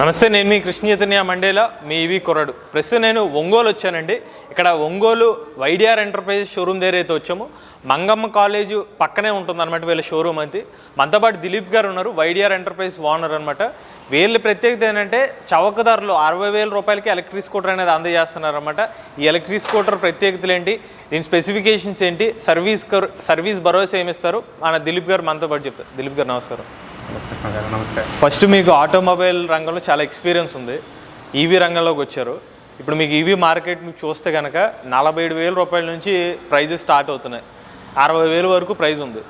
నమస్తే, నేను మీ కృష్ణ చైతన్య మండేలా మీ ఈవీ కుర్రాడు. ప్రస్తుతం నేను ఒంగోలు వచ్చానండి. ఇక్కడ ఒంగోలు వైడిఆర్ ఎంటర్ప్రైజెస్ షోరూమ్ దగ్గర అయితే వచ్చాము. మంగమ్మ కాలేజ్ పక్కనే ఉంటుంది అనమాట వీళ్ళ షోరూమ్. అయితే మనతో పాటు దిలీప్ గారు ఉన్నారు, వైడిఆర్ ఎంటర్ప్రైజ్ ఓనర్ అనమాట. వీళ్ళ ప్రత్యేకత ఏంటంటే చౌక ధరలో 60,000 రూపాయలకి ఎలక్ట్రిక్ స్కూటర్ అనేది అందజేస్తున్నారు అనమాట. ఈ ఎలక్ట్రిక్ స్కూటర్ ప్రత్యేకతలు ఏంటి, దీని స్పెసిఫికేషన్స్ ఏంటి, సర్వీస్ భరోసా ఏమిస్తారు మన దిలీప్ గారు మనతో పాటు చెప్తారు. దిలీప్ గారు నమస్కారం. నమస్తే. ఫస్ట్ మీకు ఆటోమొబైల్ రంగంలో చాలా ఎక్స్పీరియన్స్ ఉంది, ఈవీ రంగంలోకి వచ్చారు. ఇప్పుడు మీకు ఈవీ మార్కెట్ మీకు చూస్తే కనుక 47,000 రూపాయల నుంచి ప్రైజెస్ స్టార్ట్ అవుతున్నాయి, 60,000 వరకు ప్రైజ్ ఉంది.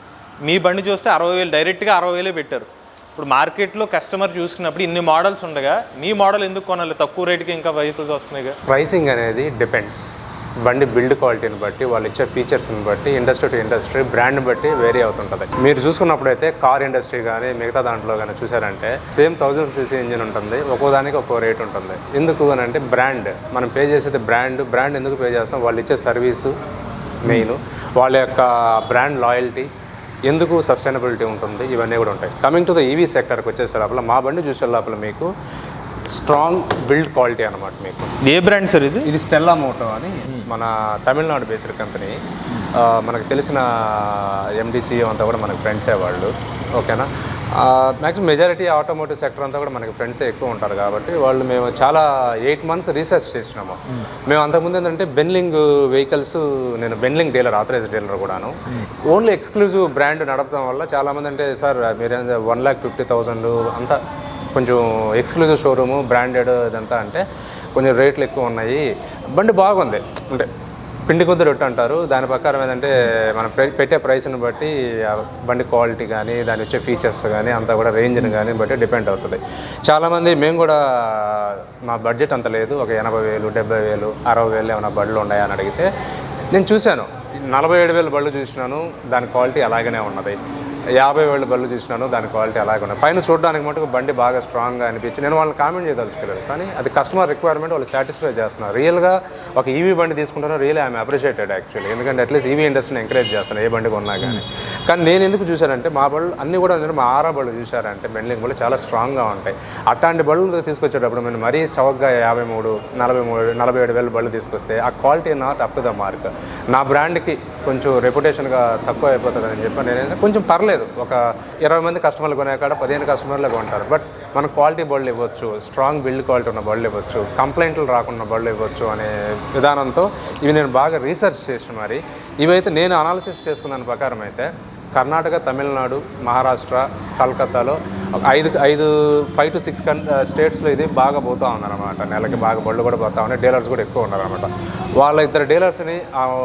మీ బండి చూస్తే 60,000 డైరెక్ట్గా 60,000 పెట్టారు. ఇప్పుడు మార్కెట్లో కస్టమర్ చూసుకున్నప్పుడు ఇన్ని మోడల్స్ ఉండగా మీ మోడల్ ఎందుకు కొనాలి? తక్కువ రేటుకి ఇంకా వెహికల్స్ వస్తున్నాయి. ప్రైసింగ్ అనేది డిపెండ్స్, బండి బిల్డ్ క్వాలిటీని బట్టి, వాళ్ళు ఇచ్చే ఫీచర్స్ని బట్టి, ఇండస్ట్రీ టు ఇండస్ట్రీ, బ్రాండ్ బట్టి వేరీ అవుతుంటుంది. మీరు చూసుకున్నప్పుడైతే కార్ ఇండస్ట్రీ కానీ మిగతా దాంట్లో కానీ చూసారంటే సేమ్ 1000 cc ఇంజిన్ ఉంటుంది, ఒక్కో దానికి ఒక్కో రేట్ ఉంటుంది. ఎందుకు అని అంటే బ్రాండ్, మనం పే చేసేది బ్రాండ్ ఎందుకు పే చేస్తాం? వాళ్ళు ఇచ్చే సర్వీసు మెయిన్, వాళ్ళ యొక్క బ్రాండ్ లాయల్టీ, ఎందుకు సస్టైనబిలిటీ ఉంటుంది, ఇవన్నీ కూడా ఉంటాయి. కమింగ్ టు ద ఈవీ సెక్టర్కి వచ్చేసే లోపల మా బండి చూసే లోపల మీకు స్ట్రాంగ్ బిల్డ్ క్వాలిటీ అనమాట. మీకు ఏ బ్రాండ్ సార్ ఇది? ఇది స్టెల్లా మోటో అని మన తమిళనాడు బేస్డ్ కంపెనీ. మనకు తెలిసిన ఎండిసిఓ అంతా కూడా మనకి ఫ్రెండ్సే వాళ్ళు, ఓకేనా. మ్యాక్సిమం మెజారిటీ ఆటోమోటివ్ సెక్టర్ అంతా కూడా మనకి ఫ్రెండ్సే ఎక్కువ ఉంటారు కాబట్టి మేము చాలా 8 months రీసెర్చ్ చేసినాము. మేము అంతకుముందు ఏంటంటే బెన్లింగ్ వెహికల్స్, నేను బెన్లింగ్ డీలర్, ఆథరైజ్డ్ డీలర్ కూడాను. ఓన్లీ ఎక్స్క్లూజివ్ బ్రాండ్ నడపడం వల్ల చాలామంది అంటే సార్ మీరు 1,50,000 అంతా కొంచెం ఎక్స్క్లూజివ్ షోరూము, బ్రాండెడ్ ఇదంతా అంటే కొంచెం రేట్లు ఎక్కువ ఉన్నాయి. బండి బాగుంది అంటే పిండి కొద్ది రొట్టె అంటారు, దాని ప్రకారం ఏంటంటే మనం పెట్టే ప్రైస్ని బట్టి బండి క్వాలిటీ కానీ, దాని వచ్చే ఫీచర్స్ కానీ అంతా కూడా రేంజ్ని కానీ బట్టి డిపెండ్ అవుతుంది. చాలామంది మేము కూడా మా బడ్జెట్ అంత లేదు, ఒక 80,000, 70,000, 60,000 ఏమైనా బళ్ళు ఉన్నాయా అని అడిగితే నేను చూశాను. 47,000 బళ్ళు చూసినాను, దాని క్వాలిటీ అలాగనే ఉన్నది. 50,000 బళ్ళు చూసినాను, దాని క్వాలిటీ అలాగే ఉన్నాయి. పైన చూడడానికి మటుకు బండి బాగా స్ట్రాంగ్గా అనిపించి నేను వాళ్ళని కామెంట్ చేయదలుచుకోలేదు, కానీ అది కస్టమర్ రిక్వైర్మెంట్, వాళ్ళు సాటిస్ఫై చేస్తున్నారు. రియల్గా ఒక ఈవీ బండి తీసుకుంటారో రియల్ ఐఎమ్ అప్రిషియేటెడ్ యాక్చువల్లీ, ఎందుకంటే అట్లీస్ట్ ఈవీ ఇండస్ట్రీని ఎంకరేజ్ చేస్తాను ఏ బండి కొన్నా కానీ. కానీ నేను ఎందుకు చూశానంటే మా బళ్ళు అన్నీ కూడా మా ఆరా బళ్ళు చూశారంటే బెండ్లింగ్ బళ్ళు చాలా స్ట్రాంగ్గా ఉంటాయి. అట్లాంటి బళ్ళు తీసుకొచ్చేటప్పుడు నేను మరీ చౌకగా 53, 43, 47,000 బళ్ళు తీసుకొస్తే ఆ quality not up to the mark. నా బ్రాండ్కి కొంచెం రెప్యుటేషన్గా తక్కువ అయిపోతుందని చెప్పి నేను కొంచెం పర్లేదు, ఒక 20 మంది కస్టమర్లు కొనే కాడ 15 కస్టమర్లు కొంటారు. బట్ మన క్వాలిటీ బళ్ళు ఇవ్వచ్చు, స్ట్రాంగ్ బిల్డ్ క్వాలిటీ ఉన్న బళ్ళు ఇవ్వచ్చు, కంప్లైంట్లు రాకుండా బళ్ళు ఇవ్వచ్చు అనే విధానంతో ఇవి నేను బాగా రీసెర్చ్ చేసిన మరి ఇవైతే నేను అనాలిసిస్ చేసుకున్న దాని ప్రకారం అయితే కర్ణాటక, తమిళనాడు, మహారాష్ట్ర, కలకత్తాలో 5 to 6 స్టేట్స్లో ఇది బాగా పోతూ ఉన్నారన్నమాట. నెలకి బాగా బళ్ళు కూడా పోతూ ఉన్నాయి, డీలర్స్ కూడా ఎక్కువ ఉన్నారన్నమాట. వాళ్ళ ఇద్దరు డీలర్స్ని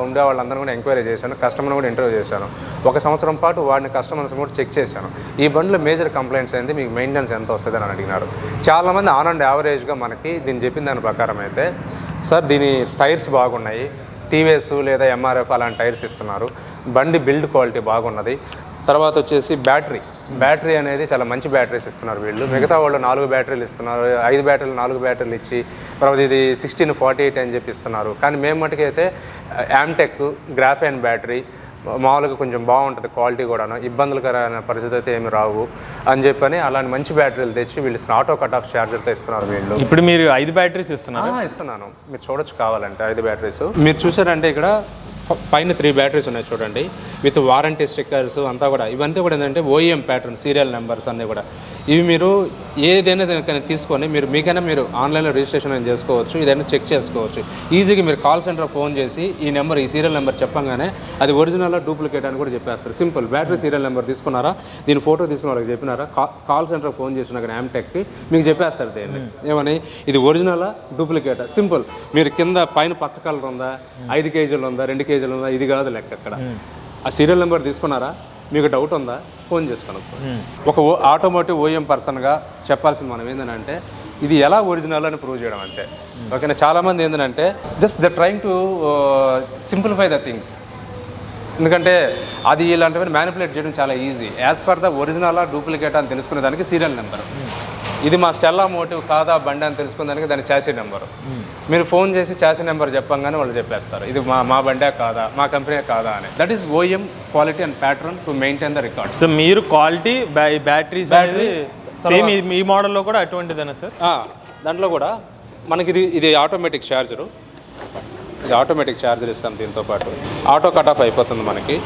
ఉండే వాళ్ళందరూ కూడా ఎంక్వైరీ చేశాను, కస్టమర్ని కూడా ఇంటర్వ్యూ చేశాను. 1 సంవత్సరం పాటు వాడిని కస్టమర్స్ కూడా చెక్ చేశాను. ఈ బండిలో మేజర్ కంప్లైంట్స్ ఏంటి, మీకు మెయింటెనెన్స్ ఎంత వస్తుంది అని అడిగినారు. చాలామంది ఆన్ అండ్ యావరేజ్గా మనకి దీన్ని చెప్పిన దాని ప్రకారం అయితే సార్ దీని టైర్స్ బాగున్నాయి, టీవీఎస్ లేదా ఎంఆర్ఎఫ్ అలాంటి టైర్స్ ఇస్తున్నారు, బండి బిల్డ్ క్వాలిటీ బాగున్నది. తర్వాత వచ్చేసి బ్యాటరీ అనేది చాలా మంచి బ్యాటరీస్ ఇస్తున్నారు వీళ్ళు. మిగతా వాళ్ళు 4 బ్యాటరీలు ఇస్తున్నారు, 5 బ్యాటరీలు 4 బ్యాటరీలు ఇచ్చి తర్వాత ఇది 1648 అని చెప్పి ఇస్తున్నారు. కానీ మేము మటుకైతే యామ్టెక్ గ్రాఫైన్ బ్యాటరీ మామూలుగా కొంచెం బాగుంటుంది, క్వాలిటీ కూడాను ఇబ్బందులకరమైన పరిస్థితి అయితే ఏమి రావు అని చెప్పని అలాంటి మంచి బ్యాటరీలు తెచ్చి వీళ్ళు ఆటో కట్ ఆఫ్ చార్జర్తో ఇస్తున్నారు వీళ్ళు. ఇప్పుడు మీరు 5 బ్యాటరీస్ ఇస్తున్నాను, మీరు చూడొచ్చు కావాలంటే 5 బ్యాటరీస్. మీరు చూసారంటే ఇక్కడ పైన 3 బ్యాటరీస్ ఉన్నాయి చూడండి, విత్ వారంటీ స్టిక్కర్స్ అంతా కూడా. ఇవంతా కూడా ఏంటంటే ఓఈఎం ప్యాటర్న్, సీరియల్ నెంబర్స్ అన్నీ కూడా. ఇవి మీరు ఏదైనా తీసుకొని మీకైనా మీరు ఆన్లైన్లో రిజిస్ట్రేషన్ చేసుకోవచ్చు, ఇదైనా చెక్ చేసుకోవచ్చు ఈజీగా. మీరు కాల్ సెంటర్ ఫోన్ చేసి ఈ సీరియల్ నెంబర్ చెప్పంగానే అది ఒరిజినల్ డూప్లికేట్ అని కూడా చెప్పేస్తారు. సింపుల్, బ్యాటరీ సీరియల్ నెంబర్ తీసుకున్నారా, దీని ఫోటో తీసుకున్న వాళ్ళకి చెప్పినారా, కాల్ సెంటర్ ఫోన్ చేసినా కానీ యామ్టెక్కి మీకు చెప్పేస్తారు దేన్ని ఏమని, ఇది ఒరిజినలా డూప్లికేటా. సింపుల్, మీరు కింద పైన పచ్చ కలర్ ఉందా, 5 కేజీలు ఉందా, 2 కేజీలు ఉందా, ఇది కాదు లెక్క. అక్కడ ఆ సీరియల్ నెంబర్ తీసుకున్నారా, మీకు డౌట్ ఉందా, ఫోన్ చేసుకున్నాం. ఒక ఆటోమోటివ్ ఓఎం పర్సన్గా చెప్పాల్సింది మనం ఏంటంటే ఇది ఎలా ఒరిజినల్ అని ప్రూవ్ చేయడం అంటే, ఓకేనా. చాలామంది ఏంటంటే just the trying to simplify the things, ఎందుకంటే అది ఇలాంటివన్నీ మ్యానిపులేట్ చేయడం చాలా easy. As per the original duplicate అని తెలుసుకునే దానికి సీరియల్ నెంబర్, ఇది మా స్టెల్లా మోటివ్ కాదా బండి అని తెలుసుకునేదానికి దాని చాసీ నెంబరు. మీరు ఫోన్ చేసి చాసీ నెంబర్ చెప్పంగానే వాళ్ళు చెప్పేస్తారు ఇది మా బండే కాదా, మా కంపెనీ కాదా అని. That is OM quality and pattern to maintain the record. So మీరు క్వాలిటీ బ్యాటరీ సేమ్ ఈ మోడల్లో కూడా అటువంటిదేనా సార్? దాంట్లో కూడా మనకి ఇది ఆటోమేటిక్ ఛార్జరు. ఇది ఆటోమేటిక్ ఛార్జర్ ఇస్తాం, దీంతో పాటు ఆటో కట్ ఆఫ్ అయిపోతుంది మనకి.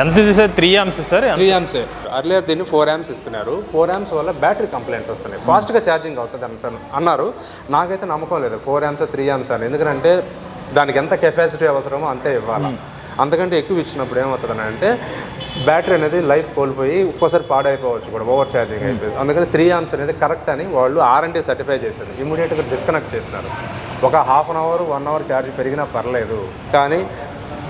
ఎంత ఇది sir? 3 amps sir? 3 amps. Earlier దీన్ని 4 amps ఇస్తున్నారు. 4 amps వల్ల బ్యాటరీ కంప్లైంట్స్ వస్తున్నాయి, ఫాస్ట్గా ఛార్జింగ్ అవుతుంది అన్నారు. నాకైతే నమ్మకం లేదు 4 amps 3 amps అని, ఎందుకంటే దానికి ఎంత కెపాసిటీ అవసరమో అంతే ఇవ్వాలి. అంతకంటే ఎక్కువ ఇచ్చినప్పుడు ఏమవుతుందని అంటే బ్యాటరీ అనేది లైఫ్ కోల్పోయి ఒక్కోసారి పాడైపోవచ్చు కూడా, ఓవర్ ఛార్జింగ్ అయిపోయి. అందుకని 3 amps అనేది కరెక్ట్ అని వాళ్ళు R&D సర్టిఫై చేశారు. ఇమీడియట్గా డిస్కనెక్ట్ చేసినారు. ఒక half an hour 1 hour charge పెరిగినా పర్లేదు, కానీ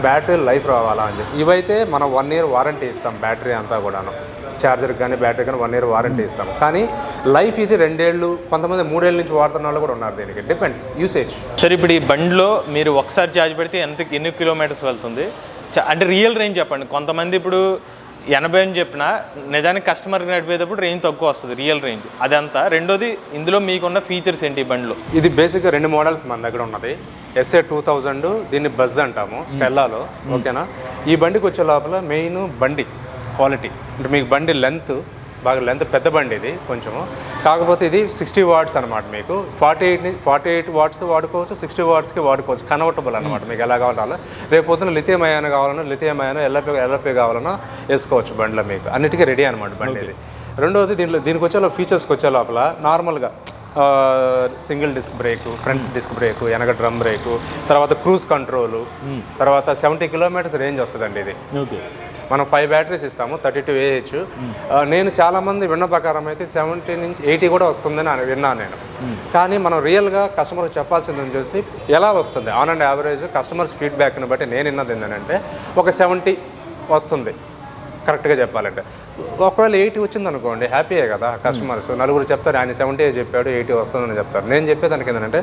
బ్యాటరీ లైఫ్ రావాలా అని చెప్పి. ఇవైతే మనం 1 year వారంటీ ఇస్తాం బ్యాటరీ అంతా కూడాను, ఛార్జర్కి కానీ బ్యాటరీ కానీ 1 year వారంటీ ఇస్తాం. కానీ లైఫ్ ఇది 2 ఏళ్ళు, కొంతమంది 3 ఏళ్ళ నుంచి వాడుతున్న వాళ్ళు కూడా ఉన్నారు. దీనికి డిపెండ్స్ యూసేజ్. సరే, ఇప్పుడు ఈ బండిలో మీరు ఒకసారి ఛార్జ్ పెడితే ఎన్ని కిలోమీటర్స్ వెళ్తుంది అంటే రియల్ రేంజ్ చెప్పండి. కొంతమంది ఇప్పుడు 80 అని చెప్పినా నిజానికి కస్టమర్కి నడిపేటప్పుడు రేంజ్ తక్కువ వస్తుంది, రియల్ రేంజ్ అదంతా. రెండోది, ఇందులో మీకున్న ఫీచర్స్ ఏంటి ఈ బండిలో? ఇది బేసిక్గా 2 మోడల్స్ మన దగ్గర ఉన్నది. SA 2000, దీన్ని బజ్ అంటాము, స్టెల్లాలో. ఓకేనా? ఈ బండికి వచ్చే లోపల మెయిన్ బండి క్వాలిటీ, అంటే మీకు బండి లెంత్ బాగా పెద్ద బండి ఇది కొంచెము. కాకపోతే ఇది 60 watts అనమాట. మీకు 48 watts వాడుకోవచ్చు, 60 wattsకి వాడుకోవచ్చు. కన్వర్టబుల్ అనమాట, మీకు ఎలా కావాలో. రేపు పొద్దున లిథియం అయాన్ కావాలన్నా, లిథియం అయాన్ ఎల్ఎఫ్ఏ కావాలన్నా వేసుకోవచ్చు బండిలో. మీకు అన్నిటికీ రెడీ అనమాట బండి ఇది. రెండవది, దీనికి వచ్చే ఫీచర్స్కి వచ్చే లోపల నార్మల్గా single disc brake, front disc brake, వెనక డ్రమ్ బ్రేకు, తర్వాత క్రూజ్ కంట్రోలు, తర్వాత 70 kilometers రేంజ్ వస్తుందండి ఇది. ఓకే. మనం 5 batteries ఇస్తాము, 32 AH. నేను చాలామంది విన్న ప్రకారం అయితే 70 నుంచి 80 కూడా వస్తుందని విన్నాను నేను. కానీ మనం రియల్గా కస్టమర్కి చెప్పాల్సింది వచ్చేసి ఎలా వస్తుంది ఆన్ అండ్ యావరేజ్ కస్టమర్స్ ఫీడ్బ్యాక్ని బట్టి నేను విన్నది ఏంటంటే ఒక 70 వస్తుంది కరెక్ట్గా చెప్పాలంటే. ఒకవేళ 80 వచ్చింది అనుకోండి, హ్యాపీయే కదా కస్టమర్స్. నలుగురు చెప్తారు ఆయన 70 చెప్పాడు, 80 వస్తుందని చెప్తారు. నేను చెప్పేదానికి ఏంటంటే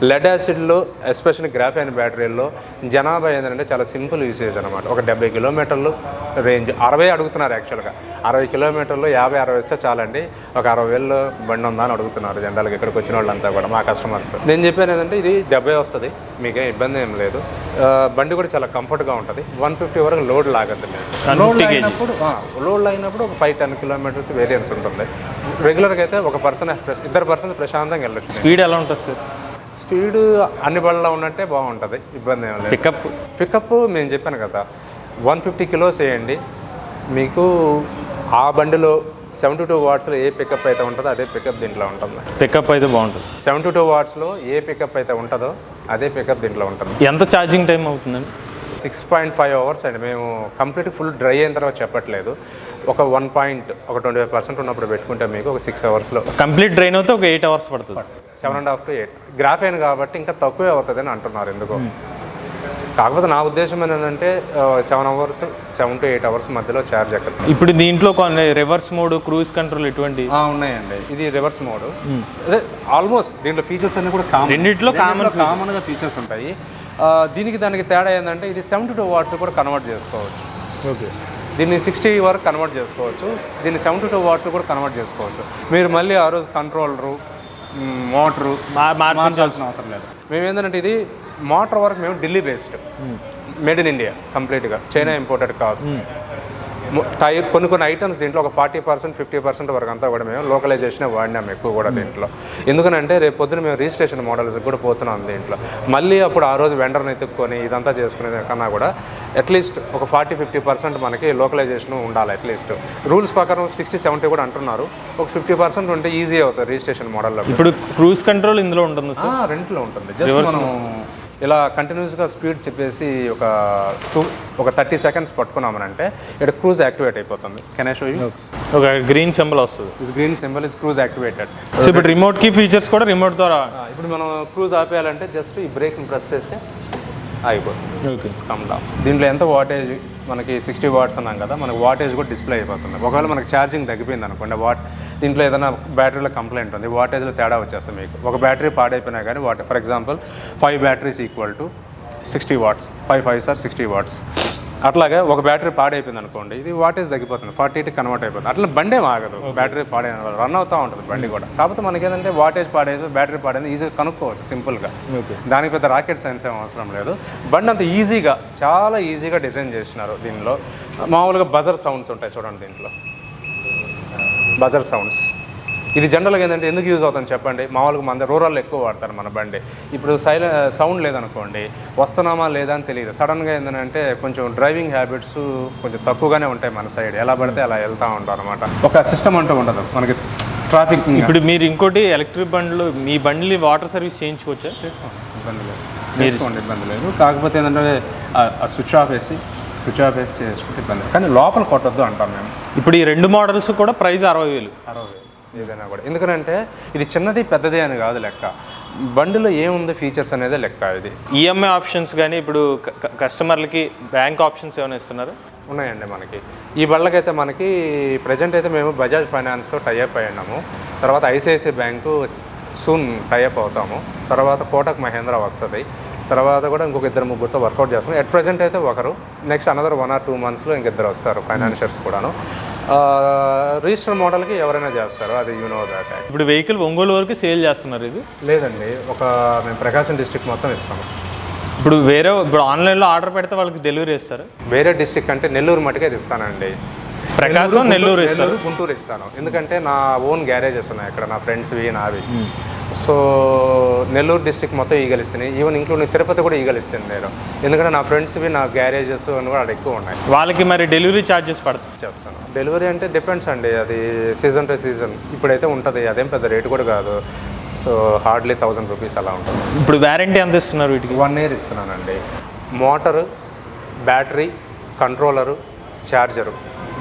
లెడ్ యాసిడ్లో, ఎస్పెషల్లీ గ్రాఫైన్ బ్యాటరీల్లో జనాభా ఏంటంటే చాలా సింపుల్ యూసేజ్ అనమాట. ఒక 70 kilometers రేంజ్, 60 అడుగుతున్నారు యాక్చువల్గా. 60 kilometers 50-60 ఇస్తే చాలండి, ఒక 60,000 బండి ఉందా అని అడుగుతున్నారు జనరల్గా ఇక్కడికి వచ్చిన వాళ్ళంతా కూడా మా కస్టమర్స్. నేను చెప్పాను ఏంటంటే ఇది 70 వస్తుంది, మీకేం ఇబ్బంది ఏం లేదు. బండి కూడా చాలా కంఫర్ట్గా ఉంటుంది. 150 వరకు లోడ్ లాగద్దు. లోడ్ అయినప్పుడు ఒక 5-10 kilometers వేరియన్స్ ఉంటుంది. రెగ్యులర్గా అయితే ఇద్దరు పర్సన్ ప్రశాంతంగా వెళ్ళచ్చు. స్పీడ్ ఎలా ఉంటుంది సార్? స్పీడ్ అన్ని బండ్లో ఉన్నట్టే బాగుంటుంది, ఇబ్బంది ఏం లేదు. పికప్ నేను చెప్పాను కదా, 150 kilos వేయండి, మీకు ఆ బండిలో 72 wattsలో ఏ పికప్ అయితే ఉంటుందో అదే పికప్ దీంట్లో ఉంటుంది. పికప్ అయితే బాగుంటుంది. 72 wattsలో ఏ పికప్ అయితే ఉంటుందో అదే పికప్ దీంట్లో ఉంటుంది. ఎంత ఛార్జింగ్ టైం అవుతుందండి? 6.5 hours అండి. మేము కంప్లీట్ ఫుల్ డ్రై అయిన తర్వాత చెప్పట్లేదు. ఒక 25% ఉన్నప్పుడు పెట్టుకుంటే మీకు ఒక 6 hours కంప్లీట్ డ్రైన్ అవుతే ఒక 8 hours పడుతుంది. 7.5 to 8. గ్రాఫైన్ కాబట్టి ఇంకా తక్కువే అవుతుంది అని అంటున్నారు ఎందుకో. కాకపోతే నా ఉద్దేశం ఏంటంటే 7 to 8 hours మధ్యలో ఛార్జ్ ఎక్కదు. ఇప్పుడు దీంట్లో కొన్ని రివర్స్ మోడ్, క్రూజ్ కంట్రోల్ ఇటువంటి ఉన్నాయండి. ఇది రివర్స్ మోడ్. అదే ఆల్మోస్ట్ దీంట్లో ఫీచర్స్ అన్నీ కూడా రెండిట్లో కామన్గా ఫీచర్స్ ఉంటాయి. దానికి తేడా ఏంటంటే ఇది 72 watts కూడా కన్వర్ట్ చేసుకోవచ్చు. ఓకే. దీన్ని 60 వరకు కన్వర్ట్ చేసుకోవచ్చు, దీన్ని 72 watts కూడా కన్వర్ట్ చేసుకోవచ్చు. మీరు మళ్ళీ ఆ రోజు కంట్రోలరు, మోటరు మార్చాల్సిన అవసరం లేదు. మేము ఏంటంటే ఇది మోటార్ వరకు మేము Delhi based, made in India కంప్లీట్గా, చైనా ఇంపోర్టెడ్ కాదు. టైర్ కొన్ని ఐటమ్స్ దీంట్లో ఒక 40% 50% వరకు అంతా కూడా మేము లోకలైజేషన్ వాడినాం ఎక్కువ కూడా దీంట్లో. ఎందుకనంటే రేపు పొద్దున మేము రిజిస్ట్రేషన్ మోడల్స్ కూడా పోతున్నాం దీంట్లో. మళ్ళీ అప్పుడు ఆ రోజు వెండర్ని ఎత్తుక్కొని ఇదంతా చేసుకునే కన్నా కూడా అట్లీస్ట్ ఒక 40-50% మనకి లోకలైజేషన్ ఉండాలి. అట్లీస్ట్ రూల్స్ ప్రకారం 60-70 కూడా అంటున్నారు. ఒక 50% ఉంటే ఈజీ అవుతుంది రిజిస్ట్రేషన్ మోడల్లో. ఇప్పుడు క్రూజ్ కంట్రోల్ ఇందులో ఉంటుంది సార్? రెంట్లో ఉంటుంది. జస్ట్ మనం ఇలా కంటిన్యూస్గా స్పీడ్ చెప్పేసి ఒక 30 seconds పట్టుకున్నామనంటే ఇక్కడ క్రూజ్ యాక్టివేట్ అయిపోతుంది. Can I show you? ఒక గ్రీన్ సింబల్ వస్తుంది. This green symbol is cruise activated. So ఇప్పుడు రిమోట్ కి ఫీచర్స్ కూడా రిమోట్ ద్వారా. ఇప్పుడు మనం క్రూజ్ ఆపేయాలంటే జస్ట్ ఈ బ్రేక్ని ప్రెస్ చేస్తే ఆగిపోతుంది. ఓకే. Come down. దీంట్లో ఎంత వాటేజ్ మనకి 60 watts అన్నాం కదా, మనకి వాటేజ్ కూడా డిస్ప్లే అయిపోతుంది. ఒకవేళ మనకి ఛార్జింగ్ తగ్గిపోయింది అనుకోండి, దీంట్లో ఏదైనా బ్యాటరీలో కంప్లైంట్ ఉంది, వాటేజ్లో తేడా వచ్చేస్తుంది మీకు. ఒక బ్యాటరీ పాడైపోయినా కానీ for example 5 batteries equal to 60 watts, 5 5s are 60 watts. అట్లాగే ఒక బ్యాటరీ పాడైపోయింది అనుకోండి, ఇది వాటేజ్ తగ్గిపోతుంది, 40కి కన్వర్ట్ అయిపోతుంది. అట్లా బండే ఆగదు, బ్యాటరీ పాడైన రన్ అవుతూ ఉంటుంది బండి కూడా. కాకపోతే మనకి ఏంటంటే వాటేజ్ పాడైంది, బ్యాటరీ పాడైంది ఈజీగా కనుక్కోవచ్చు సింపుల్గా. దానికి పెద్ద రాకెట్ సైన్స్ ఏం అవసరం లేదు. బండి అంత ఈజీగా, చాలా ఈజీగా డిజైన్ చేసినారు. దీనిలో మామూలుగా బజర్ సౌండ్స్ ఉంటాయి చూడండి దీంట్లో. Buzzer sounds. ఇది జనరల్గా ఏంటంటే ఎందుకు యూజ్ అవుతుంది చెప్పండి, మామూలుగా మన రూరల్లో ఎక్కువ వాడతారు మన బండి. ఇప్పుడు సౌండ్ లేదనుకోండి, వస్తున్నామా లేదా అని తెలియదు. సడన్గా ఏంటంటే కొంచెం డ్రైవింగ్ హ్యాబిట్స్ కొంచెం తక్కువగానే ఉంటాయి మన సైడ్, ఎలా పడితే అలా వెళ్తూ ఉంటాం అనమాట. ఒక సిస్టమ్ అంటూ ఉండదు మనకి ట్రాఫిక్. ఇప్పుడు మీరు ఇంకోటి ఎలక్ట్రిక్ బండ్లు, మీ బండ్లు వాటర్ సర్వీస్ చేయించుకోవచ్చా? చేసుకోండి, ఇబ్బంది లేదు, చేసుకోండి, ఇబ్బంది లేదు. కాకపోతే ఏంటంటే స్విచ్ ఆఫ్ వేసి చేసుకుంటే ఇబ్బంది, కానీ లోపల కొట్టొద్దు అంటాం మేము. ఇప్పుడు ఈ 2 మోడల్స్ కూడా ప్రైస్ 60,000. 60,000 ఏదైనా కూడా. ఎందుకంటే ఇది చిన్నది పెద్దది అని కాదు లెక్క, బండిలో ఏముంది ఫీచర్స్ అనేది లెక్క. ఇది ఈఎంఐ ఆప్షన్స్ కానీ ఇప్పుడు కస్టమర్లకి బ్యాంక్ ఆప్షన్స్ ఏమైనా ఇస్తున్నారు? ఉన్నాయండి మనకి. ఈ బళ్ళకైతే మనకి ప్రజెంట్ అయితే మేము బజాజ్ ఫైనాన్స్తో టైఅప్ అయి ఉన్నాము. తర్వాత ఐసిఐసిఐ బ్యాంకు సూన్ టైఅప్ అవుతాము. తర్వాత కోటక్ మహేంద్ర వస్తుంది. తర్వాత కూడా ఇంకొక 2-3 వర్కౌట్ చేస్తున్నాం. ఎట్ ప్రజెంట్ అయితే ఒకరు, నెక్స్ట్ అనదర్ 1 or 2 monthsలో ఇంకిద్దరు వస్తారు ఫైనాన్షియర్స్ కూడాను. రిజిస్టర్ మోడల్కి ఎవరైనా చేస్తారు, అది యూనో దాట్. ఇప్పుడు వెహికల్ ఒంగోలు వరకు సేల్ చేస్తున్నారు? ఇది లేదండి, మేము ప్రకాశం డిస్ట్రిక్ట్ మొత్తం ఇస్తాము. ఇప్పుడు ఆన్లైన్లో ఆర్డర్ పెడితే వాళ్ళకి డెలివరీ ఇస్తారు? వేరే డిస్ట్రిక్ట్ అంటే నెల్లూరు మటుకే ఇస్తానండి. ప్రకాశం, నెల్లూరు, గుంటూరు ఇస్తాను. ఎందుకంటే నా ఓన్ గ్యారేజెస్ ఉన్నాయి ఇక్కడ, నా ఫ్రెండ్స్వి నావి. సో నెల్లూరు డిస్ట్రిక్ట్ మొత్తం ఈగలిస్తాను, ఈవెన్ ఇంక్లూడింగ్ తిరుపతి కూడా ఈగలిస్తాను నేను, ఎందుకంటే నా ఫ్రెండ్స్వి నా గ్యారేజెస్ అని కూడా ఎక్కువ ఉన్నాయి. వాళ్ళకి మరి డెలివరీ ఛార్జెస్ చేస్తాను. డెలివరీ అంటే డిపెండ్స్ అండి, అది సీజన్ టు సీజన్. ఇప్పుడైతే ఉంటుంది, అదేం పెద్ద రేటు కూడా కాదు. సో హార్డ్లీ 1000 రూపీస్ అలా ఉంటుంది. ఇప్పుడు వారంటీ ఎంత ఇస్తున్నారు వీటికి? 1 year ఇస్తున్నానండి. మోటారు, బ్యాటరీ, కంట్రోలరు, ఛార్జరు,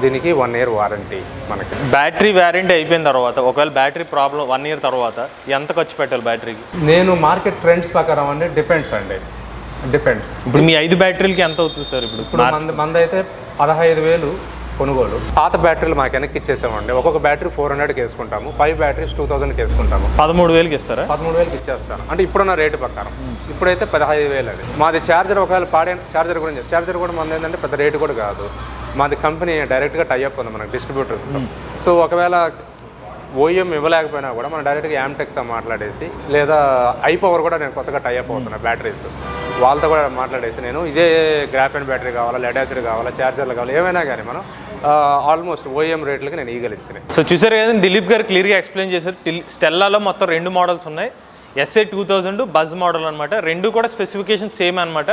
దీనికి 1 year వారంటీ మనకి. బ్యాటరీ వారంటీ అయిపోయిన తర్వాత ఒకవేళ బ్యాటరీ ప్రాబ్లం 1 year తర్వాత ఎంత ఖర్చు పెట్టాలి బ్యాటరీకి? నేను మార్కెట్ ట్రెండ్స్ ప్రకారం అంటే డిపెండ్స్. ఇప్పుడు మీ 5 బ్యాటరీలకి ఎంత అవుతుంది సార్? ఇప్పుడు మంది అయితే 15,000 కొనుగోలు. పాత బ్యాటరీలు మాకు వెనక్కి ఇచ్చేసామండి. ఒక్కొక్క బ్యాటరీ 400కి వేసుకుంటాము, 5 బ్యాటరీస్ 2000కి వేసుకుంటాము. 13,000కి ఇస్తారా? 13,000కి ఇచ్చేస్తాను. అంటే ఇప్పుడున్న రేటు ప్రకారం ఇప్పుడైతే 15,000 అది. మాది ఛార్జర్ ఒకవేళ ఛార్జర్ గురించి, ఛార్జర్ కూడా మనది ఏంటంటే పెద్ద రేటు కూడా కాదు, మాది కంపెనీ డైరెక్ట్గా టైఅప్ ఉంది మనకు డిస్ట్రిబ్యూటర్స్తో. సో ఒకవేళ ఓఎం ఇవ్వలేకపోయినా కూడా మనం డైరెక్ట్గా యామ్టెక్తో మాట్లాడేసి, లేదా ఐపవర్ కూడా నేను కొత్తగా టైఅప్ అవుతున్నా బ్యాటరీస్, వాళ్ళతో కూడా మాట్లాడేసి నేను ఇదే గ్రాఫైన్ బ్యాటరీ కావాలా, లెడ్ యాసిడ్ కావాలా, ఛార్జర్లు కావాలా, ఏమైనా కానీ మనం ఆల్మోస్ట్ ఓఎం రేట్లకి నేను ఈగలిస్తున్నాను. సో చూసారు కదా, దిలీప్ గారు క్లియర్గా ఎక్స్ప్లెయిన్ చేశారు. స్టెల్లాలో మొత్తం 2 మోడల్స్ ఉన్నాయి, SA 2000 బజ్ మోడల్ అనమాట. 2 కూడా స్పెసిఫికేషన్ సేమ్ అనమాట.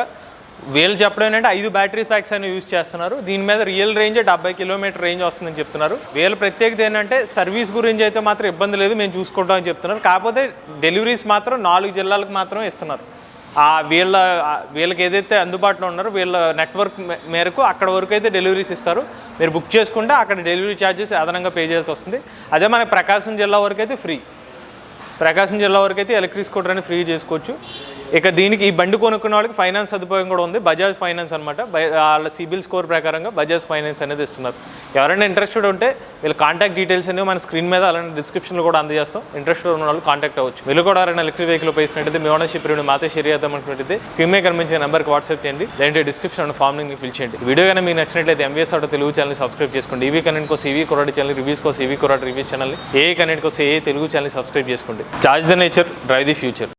వీళ్ళు చెప్పడం ఏంటంటే 5 బ్యాటరీ ప్యాక్స్ అని యూజ్ చేస్తున్నారు. దీని మీద రియల్ రేంజ్ 70 కిలోమీటర్ రేంజ్ వస్తుందని చెప్తున్నారు. వీళ్ళ ప్రత్యేకత ఏంటంటే సర్వీస్ గురించి అయితే మాత్రం ఇబ్బంది లేదు, మేము చూసుకుంటామని చెప్తున్నారు. కాకపోతే డెలివరీస్ మాత్రం 4 జిల్లాలకు మాత్రం ఇస్తున్నారు. వీళ్ళకి ఏదైతే అందుబాటులో ఉన్నారో వీళ్ళ నెట్వర్క్ మేరకు అక్కడ వరకు అయితే డెలివరీస్ ఇస్తారు. మీరు బుక్ చేసుకుంటే అక్కడ డెలివరీ ఛార్జెస్ అదనంగా పే చేయాల్సి వస్తుంది. అదే మనకి ప్రకాశం జిల్లా వరకు అయితే ఫ్రీ. ప్రకాశం జిల్లా వరకు అయితే ఎలక్ట్రిక్ స్కూటర్ అని ఫ్రీ చేసుకోవచ్చు. ఇక దీనికి ఈ బండి కొనుక్కున్న వాళ్ళకి ఫైనాన్స్ సదుపాయం కూడా ఉంది, బజాజ్ ఫైనాన్స్ అనమాట. వాళ్ళ సిబిల్ స్కోర్ ప్రకారంగా బజాజ్ ఫైనాన్స్ అనేది ఇస్తున్నారు. ఎవరైనా ఇంట్రెస్టెడ్ ఉంటే వీళ్ళ కాంటాక్ట్ డీటెయిల్స్ అనేవి మన స్క్రీన్ మీద అలాంటి డిస్క్రిప్షన్లో కూడా అందజేస్తాం. ఇంట్రెస్టెడ్ ఉన్న వాళ్ళు కాంటాక్ట్ అవ్వచ్చు. వీళ్ళు కూడా ఎవరైనా ఎలక్ట్రిక్ వెహికల్ ఉపయోగిస్తున్నట్టయితే మీ ఓనర్షిప్ రివ్యూ మాతో షేర్ చేద్దాం అనుకున్నట్టయితే కింద కనిపించే నెంబర్కి వాట్సాప్ చేయండి, లేదంటే description and form link fill చేయండి. వీడియో కానీ మీకు నచ్చినట్లయితే MVS auto Telugu channel subscribe చేసుకోండి. ఈవీ కనెక్ట్ కోసం ఈవీ కొరాడి ఛానల్, రివ్యూస్ కోసం ఈవీ కొరాడి రివ్యూస్ ఛానల్, ఏ కనెక్ట్ కోసం ఏ తెలుగు ఛానల్ సబ్స్క్రైబ్ చేసుకోండి. Charge the nature, drive the future.